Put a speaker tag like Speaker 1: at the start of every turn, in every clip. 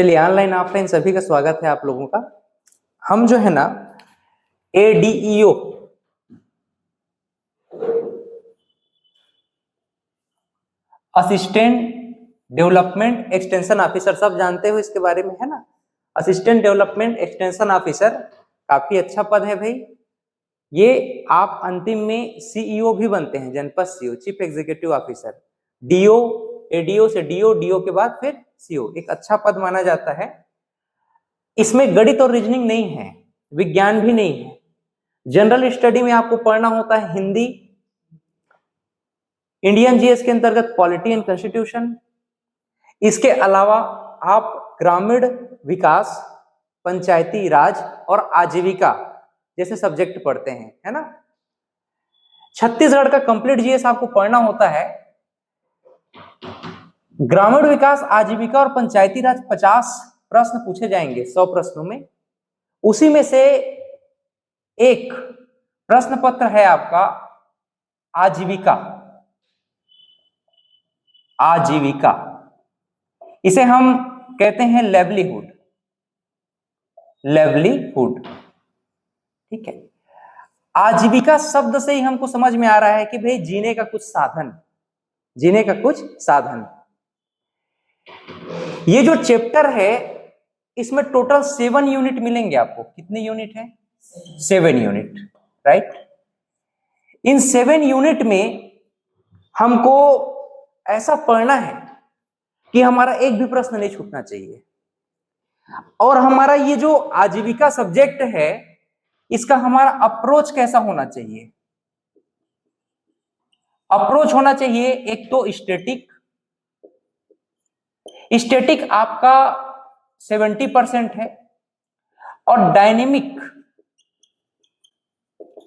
Speaker 1: चलिए online offline सभी का स्वागत है आप लोगों का। हम जो है ना ADEO assistant development extension officer, सब जानते हो इसके बारे में, है ना। असिस्टेंट डेवलपमेंट एक्सटेंशन ऑफिसर काफी अच्छा पद है भाई। ये आप अंतिम में CEO भी बनते हैं, जनपद CEO, chief executive officer. DO, ADO से DO के बाद फिर CO, एक अच्छा पद माना जाता है। इसमें गणित और रीजनिंग नहीं है, विज्ञान भी नहीं है। जनरल स्टडी में आपको पढ़ना होता है हिंदी, इंडियन जीएस के अंतर्गत पॉलिटी एंड कॉन्स्टिट्यूशन। इसके अलावा आप ग्रामीण विकास, पंचायती राज और आजीविका जैसे सब्जेक्ट पढ़ते हैं, है ना। छत्तीसगढ़ का कंप्लीट जीएस आपको पढ़ना होता है। ग्रामीण विकास, आजीविका और पंचायती राज 50 प्रश्न पूछे जाएंगे 100 प्रश्नों में। उसी में से एक प्रश्न पत्र है आपका आजीविका। आजीविका इसे हम कहते हैं लेवलीहुड। लेवलीहुड, ठीक है। आजीविका शब्द से ही हमको समझ में आ रहा है कि भाई जीने का कुछ साधन, जीने का कुछ साधन। ये जो चैप्टर है इसमें टोटल 7 यूनिट मिलेंगे आपको। कितने यूनिट है? 7 यूनिट, राइट। इन 7 यूनिट में हमको ऐसा पढ़ना है कि हमारा एक भी प्रश्न नहीं छूटना चाहिए। और हमारा ये जो आजीविका सब्जेक्ट है इसका हमारा अप्रोच कैसा होना चाहिए? अप्रोच होना चाहिए एक तो स्टैटिक। स्टैटिक आपका 70% है और डायनेमिक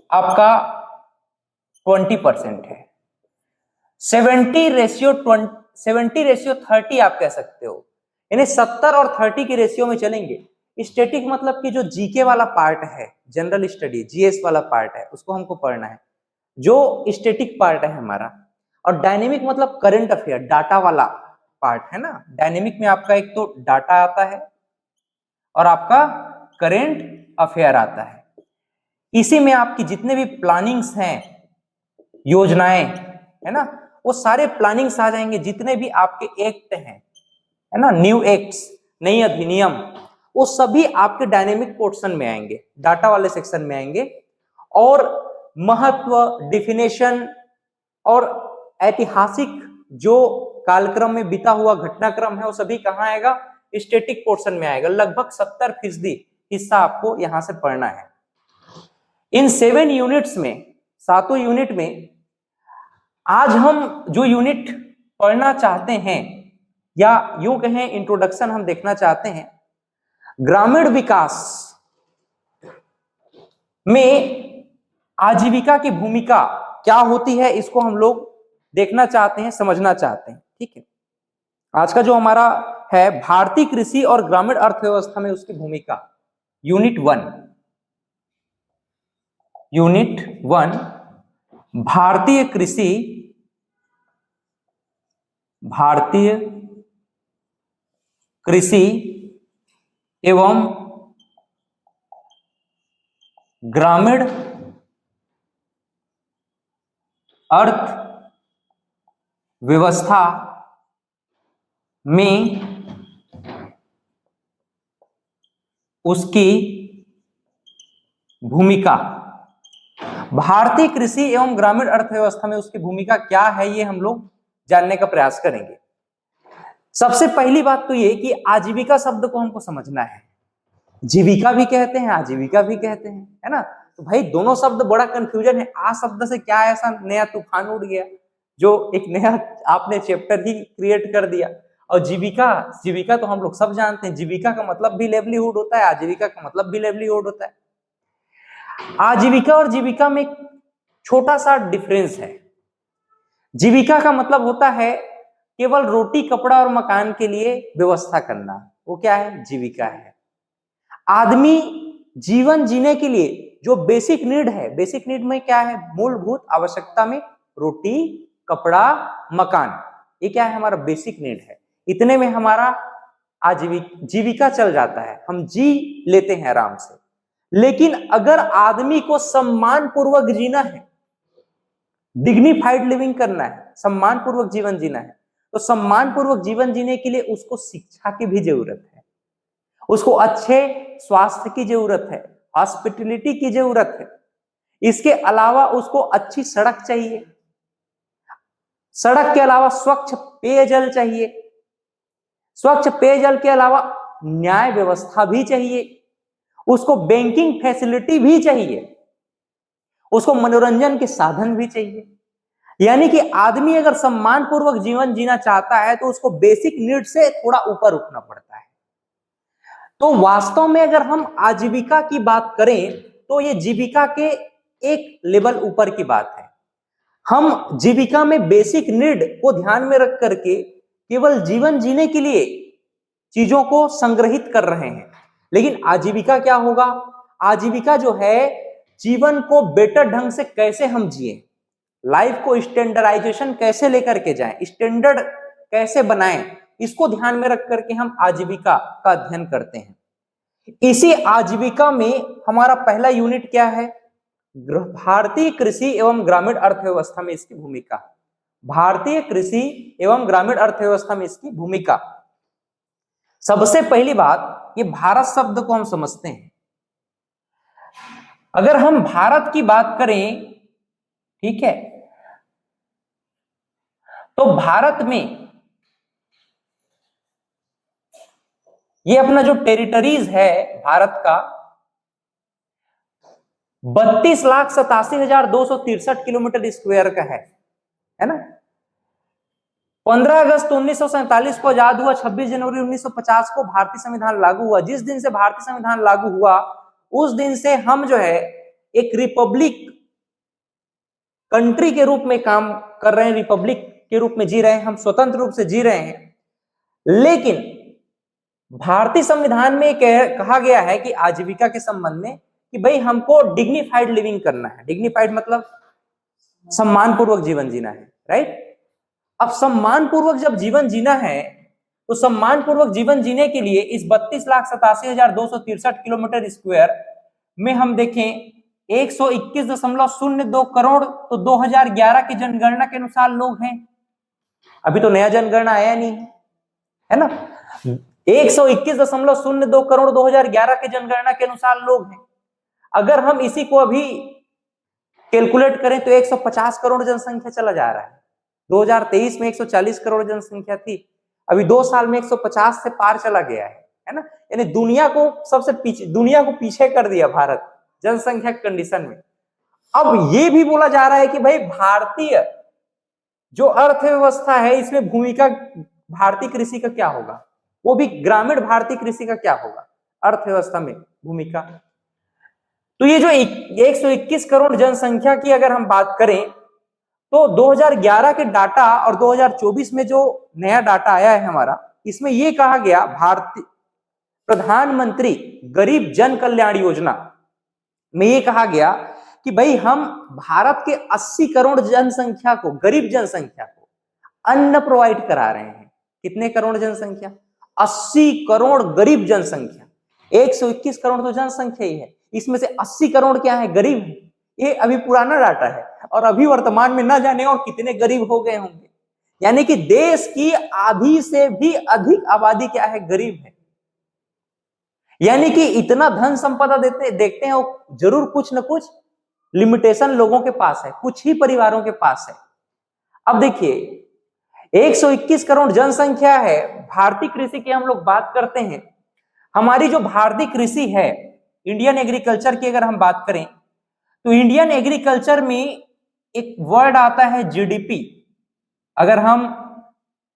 Speaker 1: आपका 20% है। 70:30 आप कह सकते हो, यानी 70 और 30 की रेशियो में चलेंगे। स्टैटिक मतलब कि जो जीके वाला पार्ट है, जनरल स्टडी जीएस वाला पार्ट है, उसको हमको पढ़ना है, जो स्टैटिक पार्ट है हमारा। और डायनेमिक मतलब करंट अफेयर, डाटा वाला पार्ट है ना। डायनेमिक में आपका एक तो डाटा आता है और आपका करंट अफेयर आता है। इसी में आपकी जितने भी प्लानिंग्स हैं, योजनाएं, है ना, वो सारे प्लानिंग्स आ जाएंगे। जितने भी आपके एक्ट हैं, है ना, न्यू एक्ट्स, नई अधिनियम, वो सभी आपके डायनेमिक पोर्शन में आएंगे, डाटा वाले सेक्शन में आएंगे। और महत्व, डिफिनेशन और ऐतिहासिक जो कालक्रम में बीता हुआ घटनाक्रम है वो सभी कहाँ आएगा? स्टैटिक पोर्शन में आएगा। लगभग 70% हिस्सा आपको यहां से पढ़ना है। इन 7 यूनिट्स में, 7 यूनिट में आज हम जो यूनिट पढ़ना चाहते हैं, या यूं कहें इंट्रोडक्शन हम देखना चाहते हैं, ग्रामीण विकास में आजीविका की भूमिका क्या होती है, इसको हम लोग देखना चाहते हैं, समझना चाहते हैं, ठीक है। आज का जो हमारा है भारतीय कृषि और ग्रामीण अर्थव्यवस्था में उसकी भूमिका, यूनिट 1। यूनिट 1 भारतीय कृषि, भारतीय कृषि एवं ग्रामीण अर्थव्यवस्था में उसकी भूमिका। भारतीय कृषि एवं ग्रामीण अर्थव्यवस्था में उसकी भूमिका क्या है, ये हम लोग जानने का प्रयास करेंगे। सबसे पहली बात तो ये कि आजीविका शब्द को हमको समझना है। जीविका भी कहते हैं, आजीविका भी कहते हैं, है ना। तो भाई दोनों शब्द बड़ा कंफ्यूजन है। आ शब्द से क्या ऐसा नया तूफान उड़ गया जो एक नया आपने चैप्टर ही क्रिएट कर दिया। और जीविका, जीविका तो हम लोग सब जानते हैं, जीविका का मतलब भी लेवलीहुड होता है, आजीविका का मतलब भी लेवलीहुड होता है। आजीविका और जीविका में एक छोटा सा डिफरेंस है। जीविका का मतलब होता है केवल रोटी, कपड़ा और मकान के लिए व्यवस्था करना, वो क्या है? जीविका है। आदमी जीवन जीने के लिए जो बेसिक नीड है, बेसिक नीड में क्या है? मूलभूत आवश्यकता में रोटी, कपड़ा, मकान, ये क्या है? हमारा बेसिक नीड है। इतने में हमारा जीविका चल जाता है, हम जी लेते हैं आराम से। लेकिन अगर आदमी को सम्मान पूर्वक जीना है, डिग्निफाइड लिविंग करना है, सम्मान पूर्वक जीवन जीना है, तो सम्मान पूर्वक जीवन जीने के लिए उसको शिक्षा की भी जरूरत है, उसको अच्छे स्वास्थ्य की जरूरत है, हॉस्पिटलिटी की जरूरत है। इसके अलावा उसको अच्छी सड़क चाहिए, सड़क के अलावा स्वच्छ पेयजल चाहिए, स्वच्छ पेयजल के अलावा न्याय व्यवस्था भी चाहिए, उसको बैंकिंग फैसिलिटी भी चाहिए, उसको मनोरंजन के साधन भी चाहिए। यानी कि आदमी अगर सम्मान पूर्वक जीवन जीना चाहता है तो उसको बेसिक नीड से थोड़ा ऊपर उठना पड़ता है। तो वास्तव में अगर हम आजीविका की बात करें तो ये जीविका के एक लेवल ऊपर की बात है। हम जीविका में बेसिक नीड को ध्यान में रख करके केवल जीवन जीने के लिए चीजों को संग्रहित कर रहे हैं। लेकिन आजीविका क्या होगा? आजीविका जो है जीवन को बेटर ढंग से कैसे हम जिए, लाइफ को स्टैंडर्डाइजेशन कैसे लेकर के जाएं, स्टैंडर्ड कैसे बनाएं, इसको ध्यान में रख करके हम आजीविका का अध्ययन करते हैं। इसी आजीविका में हमारा पहला यूनिट क्या है? भारतीय कृषि एवं ग्रामीण अर्थव्यवस्था में इसकी भूमिका। भारतीय कृषि एवं ग्रामीण अर्थव्यवस्था में इसकी भूमिका। सबसे पहली बात, ये भारत शब्द को हम समझते हैं। अगर हम भारत की बात करें, ठीक है, तो भारत में ये अपना जो टेरिटरीज है भारत का 32,87,263 किलोमीटर स्क्वायर का है ना। 15 अगस्त 1947 को आजाद हुआ, 26 जनवरी 1950 को भारतीय संविधान लागू हुआ। जिस दिन से भारतीय संविधान लागू हुआ उस दिन से हम जो है एक रिपब्लिक कंट्री के रूप में काम कर रहे हैं, रिपब्लिक के रूप में जी रहे हैं, हम स्वतंत्र रूप से जी रहे हैं। लेकिन भारतीय संविधान में कहा गया है कि आजीविका के संबंध में कि भाई हमको डिग्निफाइड लिविंग करना है। डिग्निफाइड मतलब सम्मान पूर्वक जीवन जीना है, राइट। अब सम्मान पूर्वक जब जीवन जीना है तो सम्मान पूर्वक जीवन जीने के लिए इस 32,87,263 किलोमीटर स्क्वायर में हम देखें 121.02 करोड़ तो 2011 की जनगणना के अनुसार लोग हैं। अभी तो नया जनगणना आया नहीं है ना। 121.02 करोड़ 2011 की जनगणना के अनुसार लोग हैं। अगर हम इसी को अभी कैलकुलेट करें तो 150 करोड़ जनसंख्या चला जा रहा है। 2023 में 140 करोड़ जनसंख्या थी, अभी 2 साल में 150 से पार चला गया है ना। यानी दुनिया को पीछे कर दिया भारत जनसंख्या के कंडीशन में। अब ये भी बोला जा रहा है कि भाई भारतीय जो अर्थव्यवस्था है इसमें भूमिका भारतीय कृषि का क्या होगा, वो भी ग्रामीण भारतीय कृषि का क्या होगा अर्थव्यवस्था में भूमिका। तो ये जो 121 करोड़ जनसंख्या की अगर हम बात करें तो 2011 के डाटा और 2024 में जो नया डाटा आया है हमारा, इसमें ये कहा गया भारतीय प्रधानमंत्री गरीब जन कल्याण योजना में ये कहा गया कि भाई हम भारत के 80 करोड़ जनसंख्या को, गरीब जनसंख्या को अन्न प्रोवाइड करा रहे हैं। कितने करोड़ जनसंख्या? 80 करोड़ गरीब जनसंख्या। 121 करोड़ तो जनसंख्या ही है, इसमें से 80 करोड़ क्या है? गरीब है। ये अभी पुराना डाटा है और अभी वर्तमान में ना जाने और कितने गरीब हो गए होंगे। यानी कि देश की आधी से भी अधिक आबादी क्या है? गरीब है। यानी कि इतना धन संपदा देखते हैं वो जरूर कुछ न कुछ लिमिटेशन लोगों के पास है, कुछ ही परिवारों के पास है। अब देखिए 121 करोड़ जनसंख्या है, भारतीय कृषि की हम लोग बात करते हैं। हमारी जो भारतीय कृषि है, इंडियन एग्रीकल्चर की अगर हम बात करें तो इंडियन एग्रीकल्चर में एक वर्ड आता है जीडीपी। अगर हम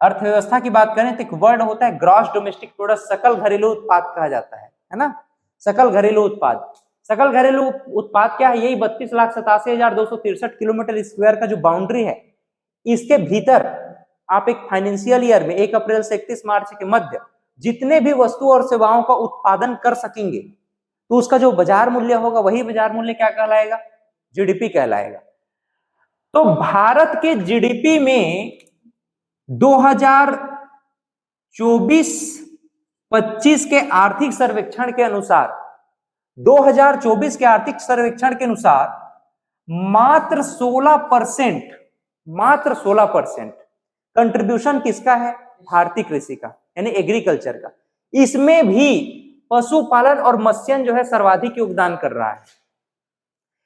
Speaker 1: अर्थव्यवस्था की बात करें तो एक वर्ड होता है ग्रॉस डोमेस्टिक प्रोडक्ट, सकल घरेलू उत्पाद कहा जाता है ना। सकल घरेलू उत्पाद, सकल घरेलू उत्पाद क्या है? यही 32,87,263 किलोमीटर स्क्वायर का जो बाउंड्री है, इसके भीतर आप एक फाइनेंशियल ईयर में 1 अप्रैल से 31 मार्च के मध्य जितने भी वस्तु और सेवाओं का उत्पादन कर सकेंगे तो उसका जो बाजार मूल्य होगा वही बाजार मूल्य क्या कहलाएगा? जीडीपी कहलाएगा। तो भारत के जीडीपी में 2024 25 के आर्थिक सर्वेक्षण के अनुसार, 2024 के आर्थिक सर्वेक्षण के अनुसार मात्र 16% कंट्रीब्यूशन किसका है? भारतीय कृषि का, यानी एग्रीकल्चर का। इसमें भी पशुपालन और मत्स्य जो है सर्वाधिक योगदान कर रहा है,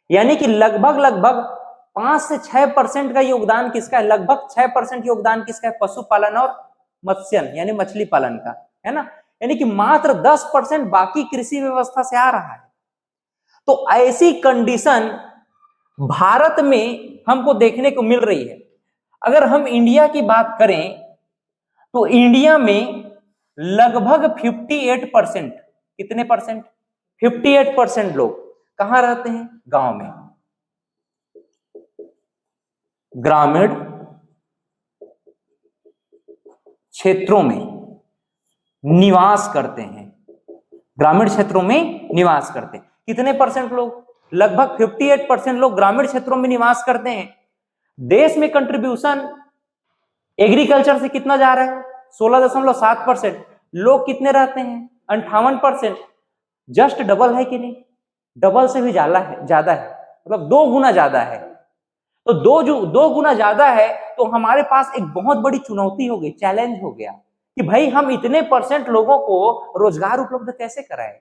Speaker 1: यानी कि लगभग 5 से 6% का योगदान किसका है? लगभग 6% योगदान किसका है? पशुपालन और मत्स्य यानी मछली पालन का, है ना। यानी कि मात्र 10% बाकी कृषि व्यवस्था से आ रहा है। तो ऐसी कंडीशन भारत में हमको देखने को मिल रही है। अगर हम इंडिया की बात करें तो इंडिया में लगभग 58%, कितने परसेंट? 58% लोग कहां रहते हैं? गांव में, ग्रामीण क्षेत्रों में निवास करते हैं। ग्रामीण क्षेत्रों में निवास करते हैं। कितने परसेंट लोग? लगभग 58% लोग ग्रामीण क्षेत्रों में निवास करते हैं। देश में कंट्रीब्यूशन एग्रीकल्चर से कितना जा रहा है? 16.7%। लोग कितने रहते हैं? 58%। जस्ट डबल है कि नहीं? डबल से भी ज्यादा है, मतलब 2 गुना ज्यादा है। तो 2 गुना ज्यादा है तो हमारे पास एक बहुत बड़ी चुनौती हो गई, चैलेंज हो गया कि भाई हम इतने % लोगों को रोजगार उपलब्ध कैसे कराएं।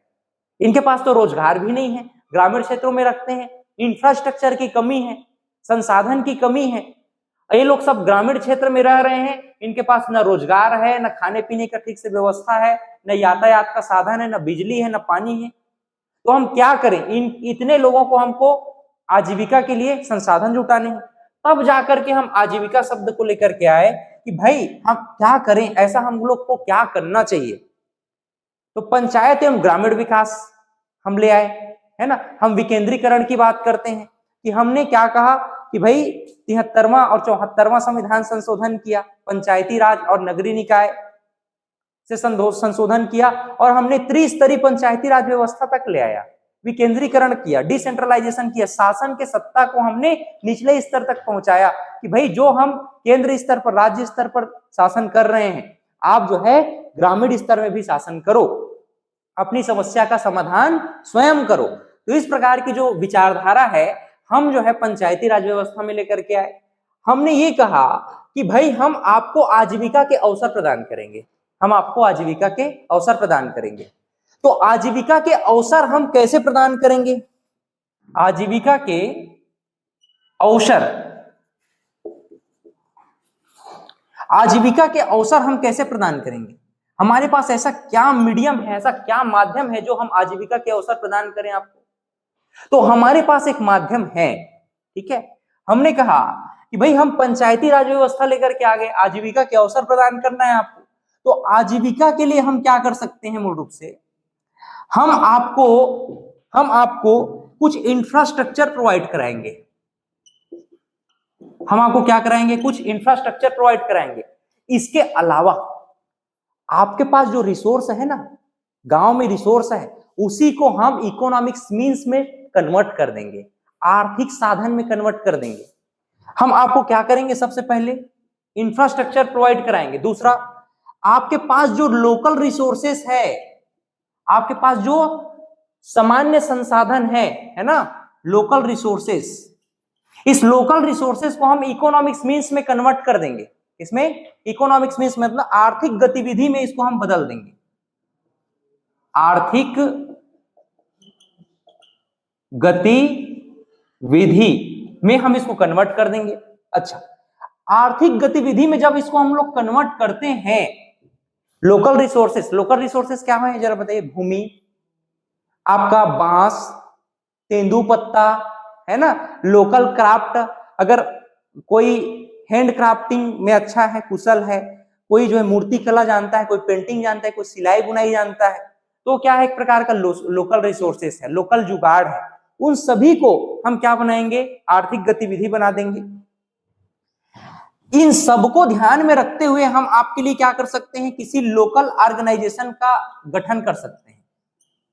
Speaker 1: इनके पास तो रोजगार भी नहीं है, ग्रामीण क्षेत्रों में रखते हैं, इंफ्रास्ट्रक्चर की कमी है, संसाधन की कमी है। ये लोग सब ग्रामीण क्षेत्र में रह रहे हैं, इनके पास न रोजगार है, न खाने पीने का ठीक से व्यवस्था है, न यातायात का साधन है, न बिजली है, न पानी है। तो हम क्या करें? इन इतने लोगों को हमको आजीविका के लिए संसाधन जुटाने हैं। तब जाकर के हम आजीविका शब्द को लेकर के आए कि भाई हम क्या करें, ऐसा हम लोग को क्या करना चाहिए। तो पंचायत एवं ग्रामीण विकास हम ले आए, है ना। हम विकेंद्रीकरण की बात करते हैं कि हमने क्या कहा कि भाई 73वां और 74वां संविधान संशोधन किया, पंचायती राज और नगरीय निकाय से संशोधन किया और हमने त्रिस्तरीय पंचायती राज व्यवस्था तक ले आया, विकेंद्रीकरण किया, डिसेंट्रलाइजेशन किया, शासन के सत्ता को हमने निचले स्तर तक पहुंचाया कि भाई जो हम केंद्र स्तर पर, राज्य स्तर पर शासन कर रहे हैं, आप जो है ग्रामीण स्तर में भी शासन करो, अपनी समस्या का समाधान स्वयं करो। तो इस प्रकार की जो विचारधारा है हम जो है पंचायती राज व्यवस्था में लेकर के आए। हमने ये कहा कि भाई हम आपको आजीविका के अवसर प्रदान करेंगे, हम आपको आजीविका के अवसर प्रदान करेंगे। तो आजीविका के अवसर हम कैसे प्रदान करेंगे? आजीविका के अवसर, आजीविका के अवसर हम कैसे प्रदान करेंगे? हमारे पास ऐसा क्या मीडियम है, ऐसा क्या माध्यम है जो हम आजीविका के अवसर प्रदान करें आपको? तो हमारे पास एक माध्यम है, ठीक है। हमने कहा कि भाई हम पंचायती राज व्यवस्था लेकर के आ गए, आजीविका के अवसर प्रदान करना है आपको। तो आजीविका के लिए हम क्या कर सकते हैं? मूल रूप से हम आपको कुछ इंफ्रास्ट्रक्चर प्रोवाइड कराएंगे। हम आपको क्या कराएंगे? कुछ इंफ्रास्ट्रक्चर प्रोवाइड कराएंगे। इसके अलावा आपके पास जो रिसोर्स है ना, गांव में रिसोर्स है, उसी को हम इकोनॉमिक्स मींस में कन्वर्ट कर देंगे, आर्थिक साधन में कन्वर्ट कर देंगे। हम आपको क्या करेंगे? सबसे पहले इंफ्रास्ट्रक्चर प्रोवाइड कराएंगे। दूसरा, आपके पास जो लोकल रिसोर्सेस है, आपके पास जो सामान्य संसाधन है ना, लोकल रिसोर्सेस, इस लोकल रिसोर्सेस को हम इकोनॉमिक्स मींस में कन्वर्ट कर देंगे। इसमें इकोनॉमिक्स मींस मतलब आर्थिक गतिविधि में इसको हम बदल देंगे, आर्थिक गतिविधि में हम इसको कन्वर्ट कर देंगे। अच्छा, आर्थिक गतिविधि में जब इसको हम लोग कन्वर्ट करते हैं, लोकल रिसोर्सेस क्या है जरा बताइए? भूमि, आपका बांस, तेंदुपत्ता, है ना, लोकल क्राफ्ट, अगर कोई हैंड क्राफ्टिंग में अच्छा है, कुशल है, कोई जो है मूर्ति कला जानता है, कोई पेंटिंग जानता है, कोई सिलाई बुनाई जानता है, तो क्या है? एक प्रकार का लोकल रिसोर्सेस है, लोकल जुगाड़ है। उन सभी को हम क्या बनाएंगे? आर्थिक गतिविधि बना देंगे। इन सबको ध्यान में रखते हुए हम आपके लिए क्या कर सकते हैं? किसी लोकल ऑर्गेनाइजेशन का गठन कर सकते हैं।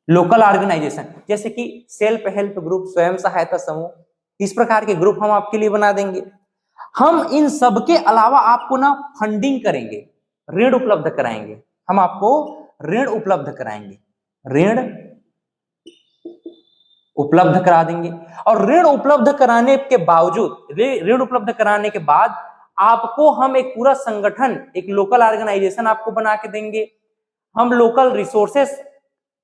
Speaker 1: लोकल ऑर्गेनाइजेशन जैसे कि सेल्फ हेल्प ग्रुप, स्वयं सहायता समूह, इस प्रकार के ग्रुप हम आपके लिए बना देंगे। हम इन सब के अलावा आपको ना फंडिंग करेंगे, ऋण उपलब्ध कराएंगे। हम आपको ऋण उपलब्ध कराएंगे, ऋण उपलब्ध करा देंगे। और ऋण उपलब्ध कराने के बावजूद, ऋण उपलब्ध कराने के बाद आपको हम एक पूरा संगठन, एक लोकल ऑर्गेनाइजेशन आपको बना के देंगे। हम लोकल रिसोर्सेस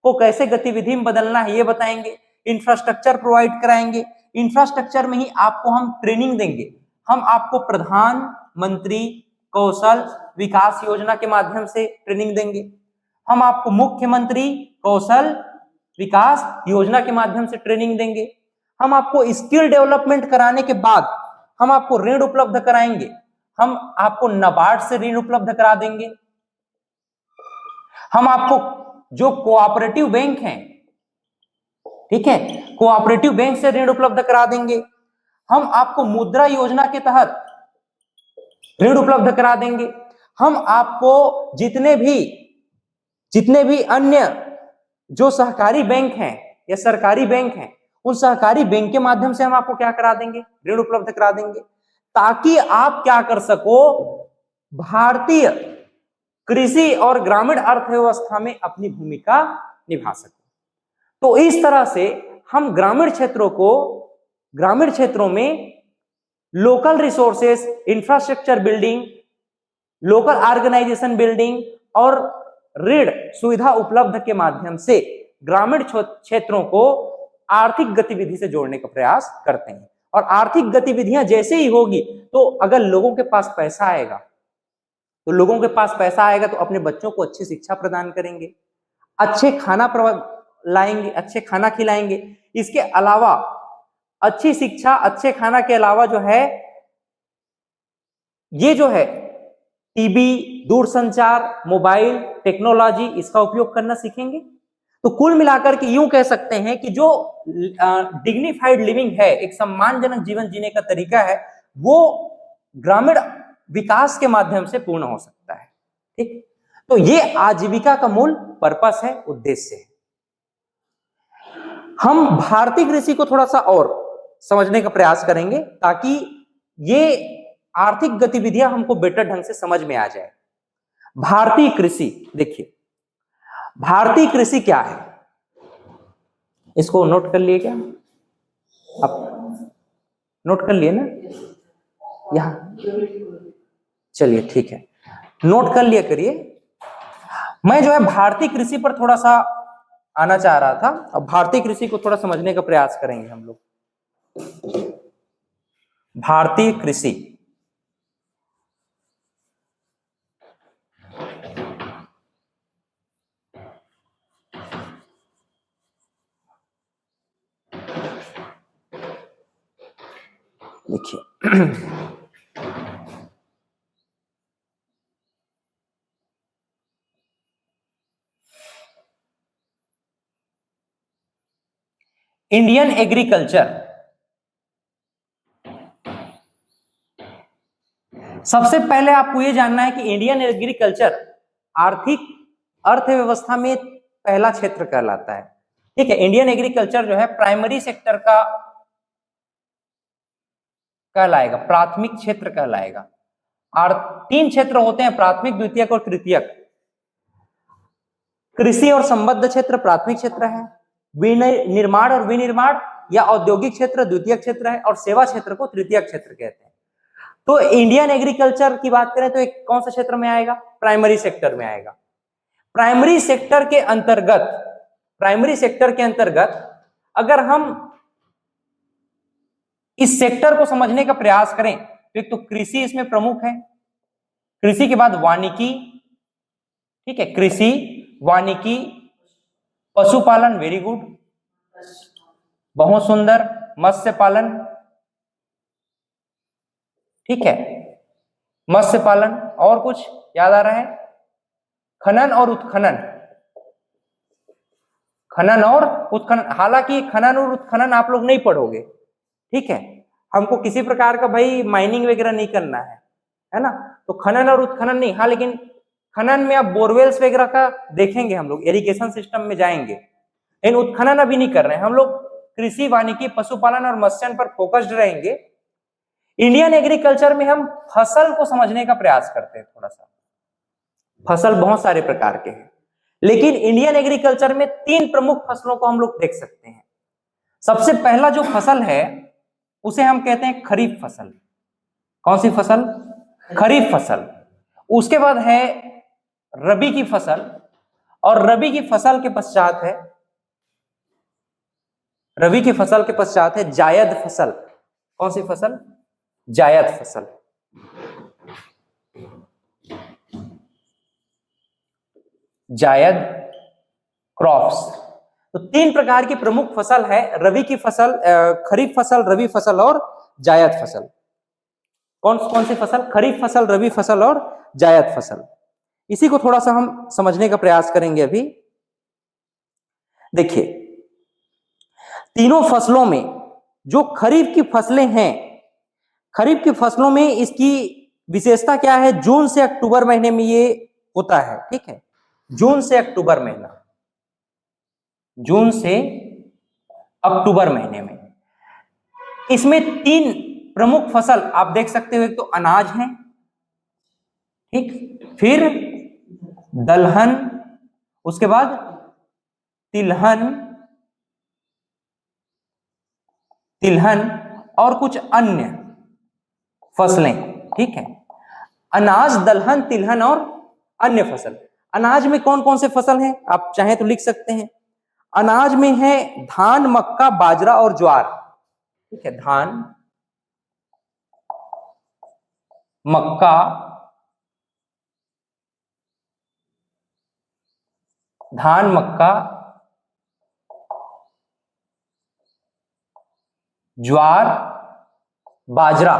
Speaker 1: को कैसे गतिविधि में बदलना है ये बताएंगे। इंफ्रास्ट्रक्चर प्रोवाइड कराएंगे, इंफ्रास्ट्रक्चर में ही आपको हम ट्रेनिंग देंगे। हम आपको प्रधानमंत्री कौशल विकास योजना के माध्यम से ट्रेनिंग देंगे। हम आपको मुख्यमंत्री कौशल विकास योजना के माध्यम से ट्रेनिंग देंगे। हम आपको स्किल डेवलपमेंट कराने के बाद हम आपको ऋण उपलब्ध कराएंगे। हम आपको नाबार्ड से ऋण उपलब्ध करा देंगे। हम आपको जो कोऑपरेटिव बैंक हैं, ठीक है, कोऑपरेटिव बैंक से ऋण उपलब्ध करा देंगे। हम आपको मुद्रा योजना के तहत ऋण उपलब्ध करा देंगे। हम आपको जितने भी अन्य जो सहकारी बैंक हैं या सरकारी बैंक हैं, उन सहकारी बैंक के माध्यम से हम आपको क्या करा देंगे, ऋण उपलब्ध करा देंगे, ताकि आप क्या कर सको, भारतीय कृषि और ग्रामीण अर्थव्यवस्था में अपनी भूमिका निभा सको। तो इस तरह से हम ग्रामीण क्षेत्रों में local resources, infrastructure building, local organization building और ऋण सुविधा उपलब्ध के माध्यम से ग्रामीण क्षेत्रों को आर्थिक गतिविधि से जोड़ने का प्रयास करते हैं। और आर्थिक गतिविधियां जैसे ही होगी, तो अगर लोगों के पास पैसा आएगा तो अपने बच्चों को अच्छी शिक्षा प्रदान करेंगे, अच्छे खाना लाएंगे, अच्छे खाना खिलाएंगे। इसके अलावा अच्छी शिक्षा, अच्छे खाना के अलावा जो है टीवी, दूरसंचार, मोबाइल टेक्नोलॉजी, इसका उपयोग करना सीखेंगे। तो कुल मिलाकर के यूं कह सकते हैं कि जो डिग्निफाइड लिविंग है, एक सम्मानजनक जीवन जीने का तरीका है, वो ग्रामीण विकास के माध्यम से पूर्ण हो सकता है। ठीक, तो ये आजीविका का मूल पर्पस है, उद्देश्य है। हम भारतीय कृषि को थोड़ा सा और समझने का प्रयास करेंगे ताकि ये आर्थिक गतिविधियां हमको बेटर ढंग से समझ में आ जाए। भारतीय कृषि, देखिए भारतीय कृषि क्या है, इसको नोट कर लिए क्या आप? नोट कर लिए ना यहां? चलिए ठीक है, नोट कर लिया करिए। मैं जो है भारतीय कृषि पर थोड़ा सा आना चाह रहा था। अब भारतीय कृषि को थोड़ा समझने का प्रयास करेंगे हम लोग। भारतीय कृषि, देखिए इंडियन एग्रीकल्चर, सबसे पहले आपको यह जानना है कि इंडियन एग्रीकल्चर आर्थिक अर्थव्यवस्था में पहला क्षेत्र कहलाता है। ठीक है, इंडियन एग्रीकल्चर जो है प्राइमरी सेक्टर का कहलाएगा, प्राथमिक क्षेत्र कहलाएगा। और 3 क्षेत्र होते हैं, प्राथमिक, द्वितीयक और तृतीयक। कृषि और संबद्ध क्षेत्र प्राथमिक क्षेत्र है, निर्माण और विनिर्माण या औद्योगिक क्षेत्र द्वितीयक क्षेत्र है, और सेवा क्षेत्र को तृतीयक क्षेत्र कहते हैं। तो इंडियन एग्रीकल्चर की बात करें तो एक कौन सा क्षेत्र में आएगा? प्राइमरी सेक्टर में आएगा। प्राइमरी सेक्टर के अंतर्गत अगर हम इस सेक्टर को समझने का प्रयास करें तो एक तो कृषि इसमें प्रमुख है, कृषि के बाद वानिकी, ठीक है, कृषि, वानिकी, पशुपालन, वेरी गुड, बहुत सुंदर, मत्स्य पालन, ठीक है, मत्स्य पालन, और कुछ याद आ रहा है? खनन और उत्खनन, हालांकि खनन और उत्खनन आप लोग नहीं पढ़ोगे, ठीक है, हमको किसी प्रकार का भाई माइनिंग वगैरह नहीं करना है ना, तो खनन और उत्खनन नहीं। हाँ, लेकिन खनन में अब बोरवेल्स वगैरह का देखेंगे हम लोग, इरिगेशन सिस्टम में जाएंगे, लेकिन उत्खनन अभी नहीं कर रहे हैं हम लोग। कृषि, वानिकी, पशुपालन और मत्स्य पर फोकस्ड रहेंगे। इंडियन एग्रीकल्चर में हम फसल को समझने का प्रयास करते हैं थोड़ा सा। फसल बहुत सारे प्रकार के हैं, लेकिन इंडियन एग्रीकल्चर में 3 प्रमुख फसलों को हम लोग देख सकते हैं। सबसे पहला जो फसल है उसे हम कहते हैं खरीफ फसल। कौन सी फसल? खरीफ फसल। उसके बाद है रबी की फसल, और रबी की फसल के पश्चात है जायद फसल। कौन सी फसल? जायद फसल। जायद क्रॉप्स। तो 3 प्रकार की प्रमुख फसल है, रबी की फसल, खरीफ फसल, रबी फसल और जायद फसल। कौन कौन सी फसल? खरीफ फसल, रबी फसल और जायद फसल। इसी को थोड़ा सा हम समझने का प्रयास करेंगे अभी। देखिए, तीनों फसलों में जो खरीफ की फसलें हैं, खरीफ की फसलों में इसकी विशेषता क्या है? जून से अक्टूबर महीने में ये होता है, ठीक है, जून से अक्टूबर महीना, जून से अक्टूबर महीने में। इसमें 3 प्रमुख फसल आप देख सकते हो। एक तो अनाज है, ठीक, फिर दलहन, उसके बाद तिलहन और कुछ अन्य फसलें, ठीक है। अनाज, दलहन, तिलहन और अन्य फसल। अनाज में कौन कौन से फसल हैं आप चाहें तो लिख सकते हैं। अनाज में है धान, मक्का, बाजरा और ज्वार, ठीक है। धान, मक्का, ज्वार, बाजरा,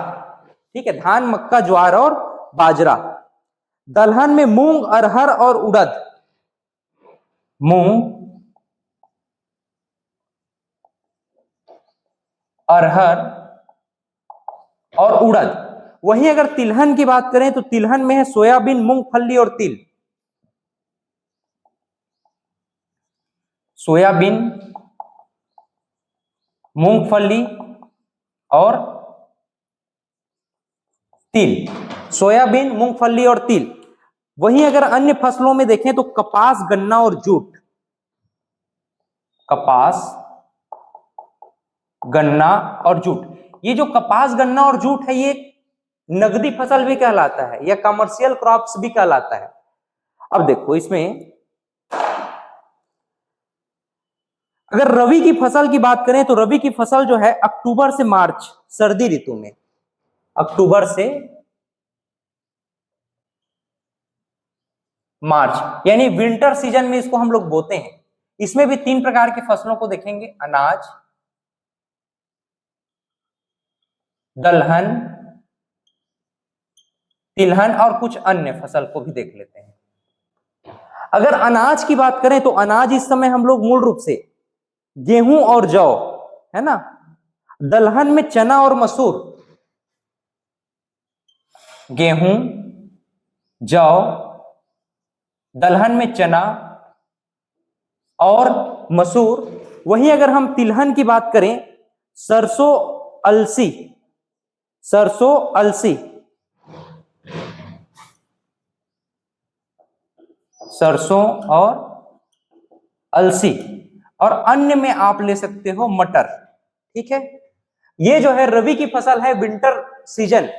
Speaker 1: ठीक है। धान, मक्का, ज्वार और बाजरा। दलहन में मूंग, अरहर और उड़द। मूंग, अरहर और उड़द। वहीं अगर तिलहन की बात करें तो तिलहन में है सोयाबीन, मूंगफली और तिल। सोयाबीन, मूंगफली और तिल। सोयाबीन, मूंगफली और तिल। वहीं अगर अन्य फसलों में देखें तो कपास, गन्ना और जूट। कपास, गन्ना और जूट। ये जो कपास, गन्ना और जूट है, ये नगदी फसल भी कहलाता है या कमर्शियल क्रॉप्स भी कहलाता है। अब देखो, इसमें अगर रबी की फसल की बात करें तो रबी की फसल जो है अक्टूबर से मार्च, सर्दी ऋतु में, अक्टूबर से मार्च यानी विंटर सीजन में इसको हम लोग बोते हैं। इसमें भी 3 प्रकार की फसलों को देखेंगे, अनाज, दलहन, तिलहन और कुछ अन्य फसल को भी देख लेते हैं। अगर अनाज की बात करें तो अनाज इस समय हम लोग मूल रूप से गेहूं और जौ, है ना। दलहन में चना और मसूर। गेहूं, जौ, दलहन में चना और मसूर। वहीं अगर हम तिलहन की बात करें, सरसों, अलसी, सरसों, अलसी, सरसों और अलसी। और अन्य में आप ले सकते हो मटर, ठीक है। ये जो है रबी की फसल है, विंटर सीजन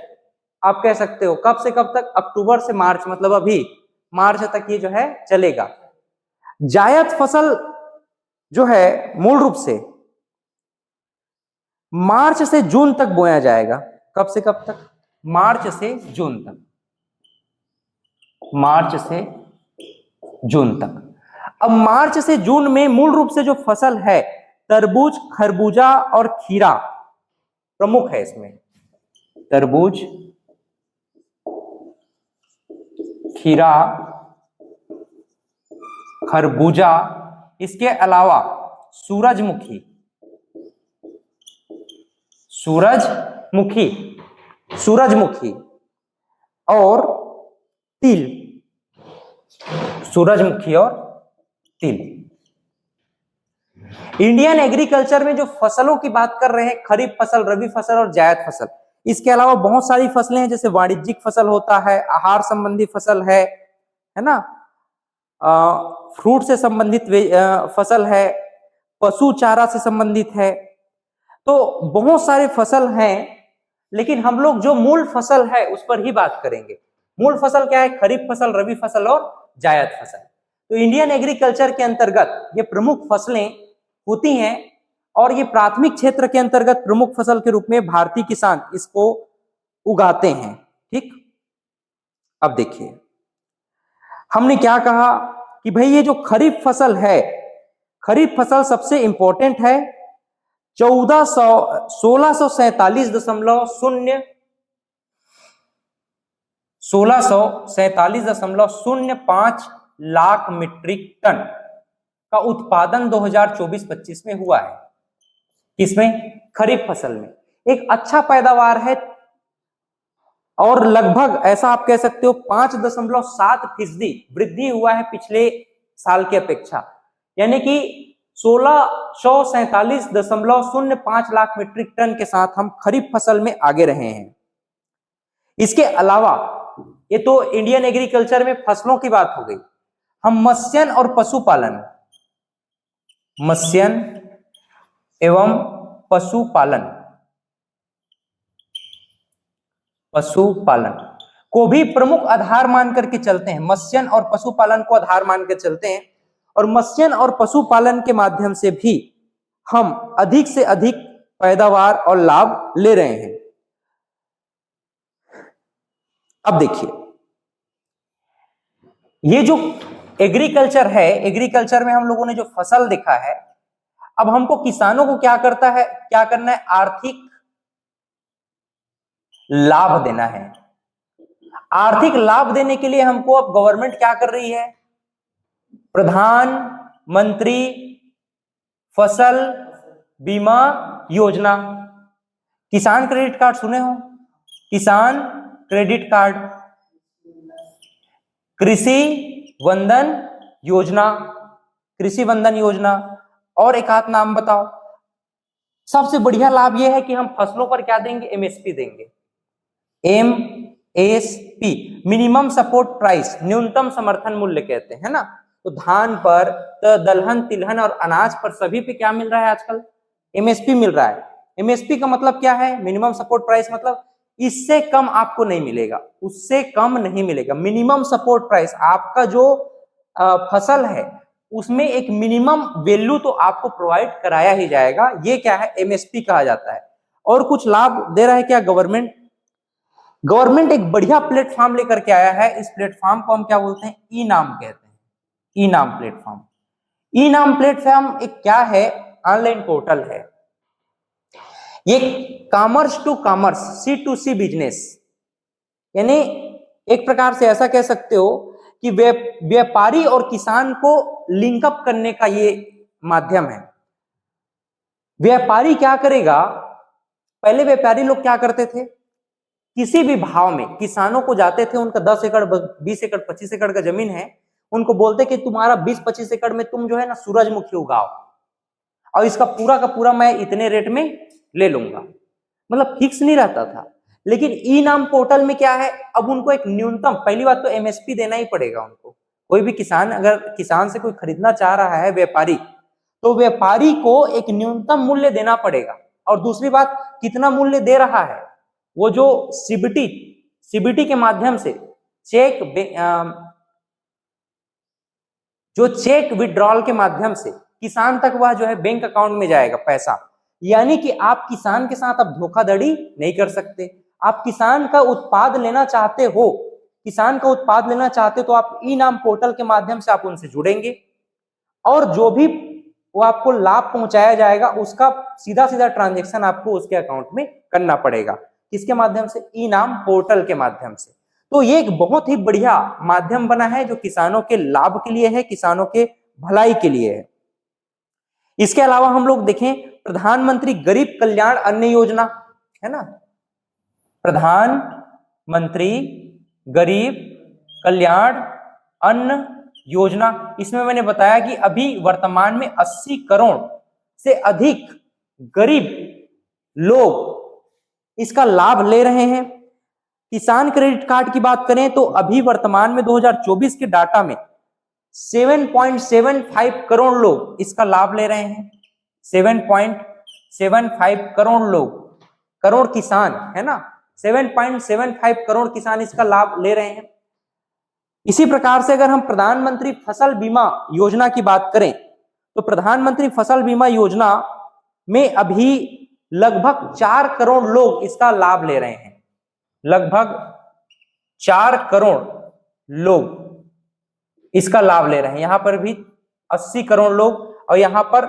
Speaker 1: आप कह सकते हो। कब से कब तक? अक्टूबर से मार्च, मतलब अभी मार्च तक ये जो है चलेगा। जायद फसल जो है मूल रूप से मार्च से जून तक बोया जाएगा। कब से कब तक? मार्च से जून तक, मार्च से जून तक। अब मार्च से जून में मूल रूप से जो फसल है, तरबूज, खरबूजा और खीरा प्रमुख है इसमें। तरबूज, खीरा, खरबूजा, इसके अलावा सूरजमुखी, सूरजमुखी, सूरजमुखी और तिल, सूरजमुखी और तिल। इंडियन एग्रीकल्चर में जो फसलों की बात कर रहे हैं, खरीफ फसल, रबी फसल और जायद फसल, इसके अलावा बहुत सारी फसलें हैं, जैसे वाणिज्यिक फसल होता है, आहार संबंधी फसल है ना, फ्रूट से संबंधित फसल है, पशु चारा से संबंधित है। तो बहुत सारे फसल हैं, लेकिन हम लोग जो मूल फसल है उस पर ही बात करेंगे। मूल फसल क्या है? खरीफ फसल, रबी फसल और जायद फसल। तो इंडियन एग्रीकल्चर के अंतर्गत ये प्रमुख फसलें होती हैं और ये प्राथमिक क्षेत्र के अंतर्गत प्रमुख फसल के रूप में भारतीय किसान इसको उगाते हैं। ठीक, अब देखिए हमने क्या कहा कि भाई ये जो खरीफ फसल है, खरीफ फसल सबसे इंपॉर्टेंट है। 1647.05 लाख मीट्रिक टन का उत्पादन 2024-25 में हुआ है। किसमें? खरीफ फसल में। एक अच्छा पैदावार है और लगभग ऐसा आप कह सकते हो 5.7% वृद्धि हुआ है पिछले साल की अपेक्षा, यानी कि 1647.05 लाख मीट्रिक टन के साथ हम खरीफ फसल में आगे रहे हैं। इसके अलावा ये तो इंडियन एग्रीकल्चर में फसलों की बात हो गई। हम मत्स्यन और पशुपालन, मत्स्यन एवं पशुपालन को भी प्रमुख आधार मान करके चलते हैं। मत्स्यन और पशुपालन को आधार मान के चलते हैं और मत्स्यन और पशुपालन के माध्यम से भी हम अधिक से अधिक पैदावार और लाभ ले रहे हैं। अब देखिए ये जो एग्रीकल्चर है, एग्रीकल्चर में हम लोगों ने जो फसल देखा है, अब हमको किसानों को क्या करना है? आर्थिक लाभ देना है। आर्थिक लाभ देने के लिए हमको अब गवर्नमेंट क्या कर रही है? प्रधानमंत्री फसल बीमा योजना, किसान क्रेडिट कार्ड सुने हो? किसान क्रेडिट कार्ड, कृषि वंदन योजना, कृषि वंदन योजना, और एक आध नाम बताओ। सबसे बढ़िया लाभ यह है कि हम फसलों पर क्या देंगे? एमएसपी देंगे। एमएसपी, मिनिमम सपोर्ट प्राइस, न्यूनतम समर्थन मूल्य कहते हैं ना। तो धान पर, तो दलहन, तिलहन और अनाज पर सभी पे क्या मिल रहा है आजकल? एमएसपी मिल रहा है। एमएसपी का मतलब क्या है? मिनिमम सपोर्ट प्राइस, मतलब इससे कम आपको नहीं मिलेगा, उससे कम नहीं मिलेगा। मिनिमम सपोर्ट प्राइस, आपका जो फसल है उसमें एक मिनिमम वैल्यू तो आपको प्रोवाइड कराया ही जाएगा। ये क्या है? एमएसपी कहा जाता है। और कुछ लाभ दे रहा है क्या गवर्नमेंट? गवर्नमेंट एक बढ़िया प्लेटफॉर्म लेकर के आया है। इस प्लेटफॉर्म को हम क्या बोलते हैं? ई नाम कहते हैं। ई नाम प्लेटफॉर्म। ई नाम प्लेटफॉर्म एक क्या है? ऑनलाइन पोर्टल है। ये commerce to commerce, C to C business, यानी एक प्रकार से ऐसा कह सकते हो कि व्यापारी और किसान को लिंकअप करने का ये माध्यम है। व्यापारी क्या करेगा? पहले व्यापारी लोग क्या करते थे? किसी भी भाव में किसानों को जाते थे, उनका 10 एकड़ 20 एकड़ 25 एकड़ का जमीन है, उनको बोलते कि तुम्हारा 20-25 एकड़ में तुम जो है ना सूरजमुखी उगाओ और इसका पूरा का पूरा मैं इतने रेट में ले लूंगा। मतलब फिक्स नहीं रहता था। लेकिन ई नाम पोर्टल में क्या है? अब उनको एक न्यूनतम, पहली बात तो एमएसपी देना ही पड़ेगा उनको। कोई भी किसान अगर किसान से कोई खरीदना चाह रहा है व्यापारी, तो व्यापारी को एक न्यूनतम मूल्य देना पड़ेगा। और दूसरी बात, कितना मूल्य दे रहा है? वो जो सीबीटी के माध्यम से चेक विड्रॉल के माध्यम से किसान तक वह जो है बैंक अकाउंट में जाएगा पैसा। यानी कि आप किसान के साथ अब धोखाधड़ी नहीं कर सकते। आप किसान का उत्पाद लेना चाहते हो, तो आप ई नाम पोर्टल के माध्यम से आप उनसे जुड़ेंगे और जो भी वो आपको लाभ पहुंचाया जाएगा उसका सीधा सीधा ट्रांजैक्शन आपको उसके अकाउंट में करना पड़ेगा। किसके माध्यम से? ई नाम पोर्टल के माध्यम से। तो ये एक बहुत ही बढ़िया माध्यम बना है जो किसानों के लाभ के लिए है, किसानों के भलाई के लिए है। इसके अलावा हम लोग देखें, प्रधानमंत्री गरीब कल्याण अन्न योजना है ना, प्रधानमंत्री गरीब कल्याण अन्न योजना। इसमें मैंने बताया कि अभी वर्तमान में 80 करोड़ से अधिक गरीब लोग इसका लाभ ले रहे हैं। किसान क्रेडिट कार्ड की बात करें तो अभी वर्तमान में 2024 के डाटा में 7.75 करोड़ लोग इसका लाभ ले रहे हैं। 7.75 करोड़ लोग, करोड़ किसान है ना, 7.75 करोड़ किसान इसका लाभ ले रहे हैं। इसी प्रकार से अगर हम प्रधानमंत्री फसल बीमा योजना की बात करें तो प्रधानमंत्री फसल बीमा योजना में अभी लगभग 4 करोड़ लोग इसका लाभ ले रहे हैं। लगभग 4 करोड़ लोग इसका लाभ ले रहे हैं। यहां पर भी 80 करोड़ लोग और यहां पर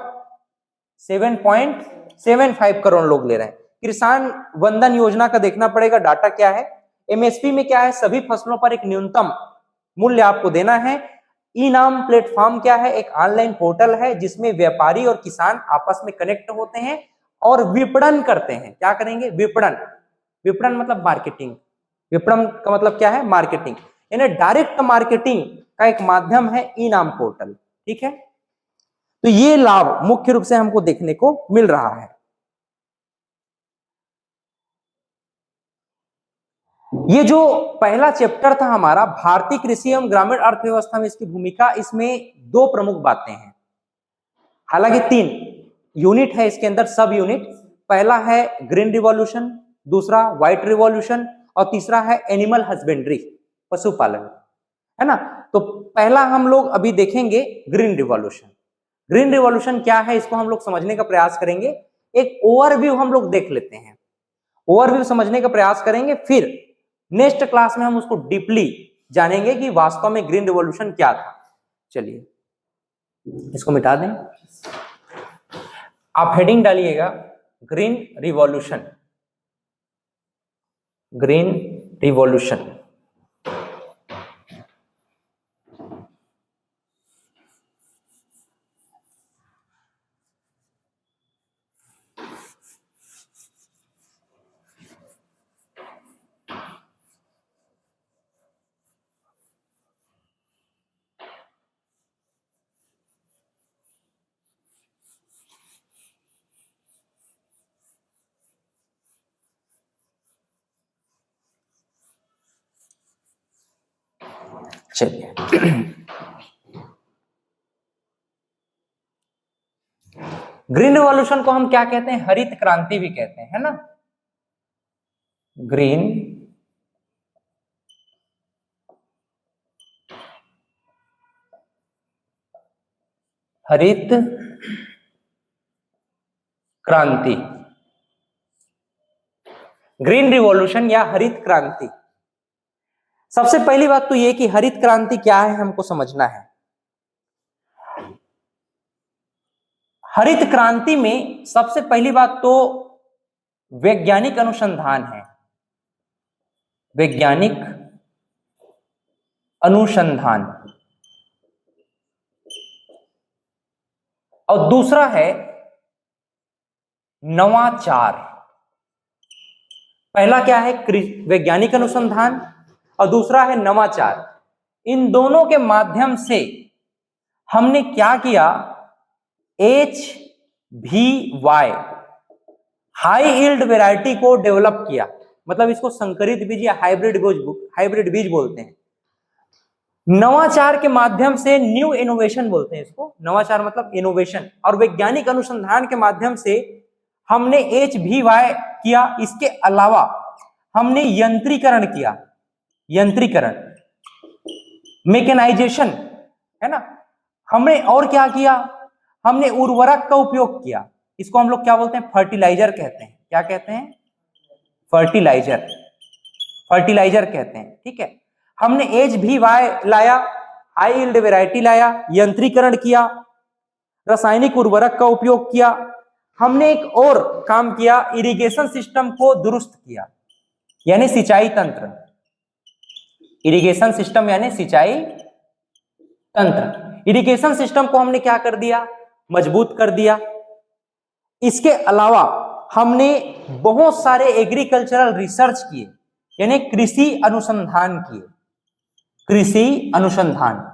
Speaker 1: 7.75 करोड़ लोग ले रहे हैं। किसान वंदन योजना का देखना पड़ेगा डाटा क्या है। एमएसपी में क्या है, सभी फसलों पर एक न्यूनतम मूल्य आपको देना है। ई नाम प्लेटफॉर्म क्या है, एक ऑनलाइन पोर्टल है जिसमें व्यापारी और किसान आपस में कनेक्ट होते हैं और विपणन करते हैं। क्या करेंगे, विपणन। विपणन मतलब मार्केटिंग, विपणन का मतलब क्या है, मार्केटिंग, यानी डायरेक्ट मार्केटिंग का एक माध्यम है ई नाम पोर्टल। ठीक है, तो ये लाभ मुख्य रूप से हमको देखने को मिल रहा है। ये जो पहला चैप्टर था हमारा भारतीय कृषि एवं ग्रामीण अर्थव्यवस्था में इसकी भूमिका, इसमें 2 प्रमुख बातें हैं। हालांकि 3 यूनिट है इसके अंदर, सब यूनिट। पहला है ग्रीन रिवॉल्यूशन, दूसरा व्हाइट रिवॉल्यूशन और तीसरा है एनिमल हस्बेंड्री, पशुपालन, है ना। तो पहला हम लोग अभी देखेंगे ग्रीन रिवॉल्यूशन। ग्रीन रिवॉल्यूशन क्या है इसको हम लोग समझने का प्रयास करेंगे। एक ओवरव्यू हम लोग देख लेते हैं, ओवरव्यू समझने का प्रयास करेंगे, फिर नेक्स्ट क्लास में हम उसको डीपली जानेंगे कि वास्तव में ग्रीन रिवॉल्यूशन क्या था। चलिए इसको मिटा दें, आप हेडिंग डालिएगा ग्रीन रिवॉल्यूशन, ग्रीन रिवॉल्यूशन। चलिए ग्रीन रिवॉल्यूशन को हम क्या कहते हैं, हरित क्रांति भी कहते हैं, है ना। ग्रीन हरित क्रांति, ग्रीन रिवॉल्यूशन या हरित क्रांति। सबसे पहली बात तो ये कि हरित क्रांति क्या है हमको समझना है। हरित क्रांति में सबसे पहली बात तो वैज्ञानिक अनुसंधान है, वैज्ञानिक अनुसंधान, और दूसरा है नवाचार। पहला क्या है, वैज्ञानिक अनुसंधान, और दूसरा है नवाचार। इन दोनों के माध्यम से हमने क्या किया, HVY हाई यील्ड वैरायटी को डेवलप किया। मतलब इसको संकरित बीज या हाइब्रिड बीज बोलते हैं। नवाचार के माध्यम से न्यू इनोवेशन बोलते हैं इसको, नवाचार मतलब इनोवेशन। और वैज्ञानिक अनुसंधान के माध्यम से हमने HVY किया। इसके अलावा हमने यंत्रीकरण किया, यंत्रीकरण, मैकेनाइजेशन, है ना। हमने और क्या किया, हमने उर्वरक का उपयोग किया। इसको हम लोग क्या बोलते हैं, फर्टिलाइजर कहते हैं। क्या कहते हैं, फर्टिलाइजर, फर्टिलाइजर कहते हैं। ठीक है, हमने HVY लाया, हाई यील्ड वैरायटी लाया, यंत्रीकरण किया, रासायनिक उर्वरक का उपयोग किया। हमने एक और काम किया, इरिगेशन सिस्टम को दुरुस्त किया, यानी सिंचाई तंत्र, इरिगेशन सिस्टम यानी सिंचाई तंत्र। इरिगेशन सिस्टम को हमने क्या कर दिया, मजबूत कर दिया। इसके अलावा हमने बहुत सारे एग्रीकल्चरल रिसर्च किए, यानी कृषि अनुसंधान किए, कृषि अनुसंधान।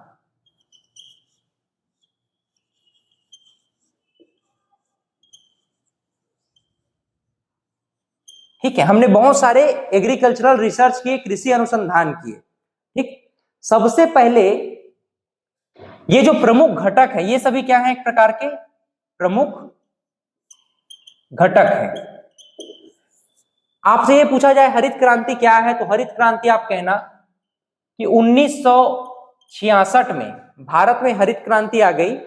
Speaker 1: ठीक है, हमने बहुत सारे एग्रीकल्चरल रिसर्च किए, कृषि अनुसंधान किए। ठीक, सबसे पहले ये जो प्रमुख घटक है ये सभी क्या है, एक प्रकार के प्रमुख घटक है। आपसे ये पूछा जाए हरित क्रांति क्या है, तो हरित क्रांति आप कहना कि 1966 में भारत में हरित क्रांति आ गई।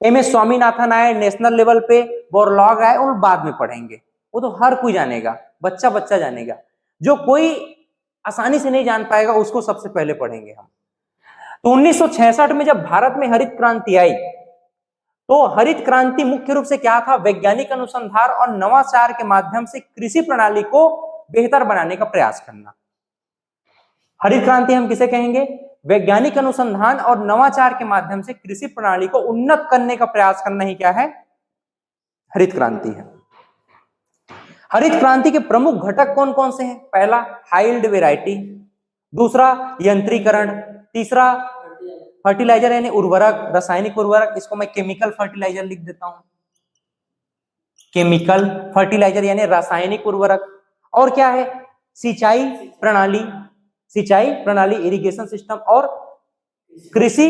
Speaker 1: MS स्वामीनाथन आए, नेशनल लेवल पे बोरलॉग आए, उन बाद में पढ़ेंगे, वो तो हर कोई जानेगा, बच्चा बच्चा जानेगा। जो कोई आसानी से नहीं जान पाएगा उसको सबसे पहले पढ़ेंगे हम। तो 1966 में जब भारत में हरित क्रांति आई, तो हरित क्रांति मुख्य रूप से क्या था, वैज्ञानिक अनुसंधान और नवाचार के माध्यम से कृषि प्रणाली को बेहतर बनाने का प्रयास करना। हरित क्रांति हम किसे कहेंगे, वैज्ञानिक अनुसंधान और नवाचार के माध्यम से कृषि प्रणाली को उन्नत करने का प्रयास करना ही क्या है, हरित क्रांति है। हरित क्रांति के प्रमुख घटक कौन कौन से हैं, पहला हाई यील्ड वैरायटी, दूसरा यंत्रीकरण, तीसरा फर्टिलाइजर यानी उर्वरक, रासायनिक उर्वरक, इसको मैं केमिकल फर्टिलाइजर लिख देता हूं, केमिकल फर्टिलाइजर यानी रासायनिक उर्वरक, और क्या है सिंचाई प्रणाली, सिंचाई प्रणाली इरिगेशन सिस्टम, और कृषि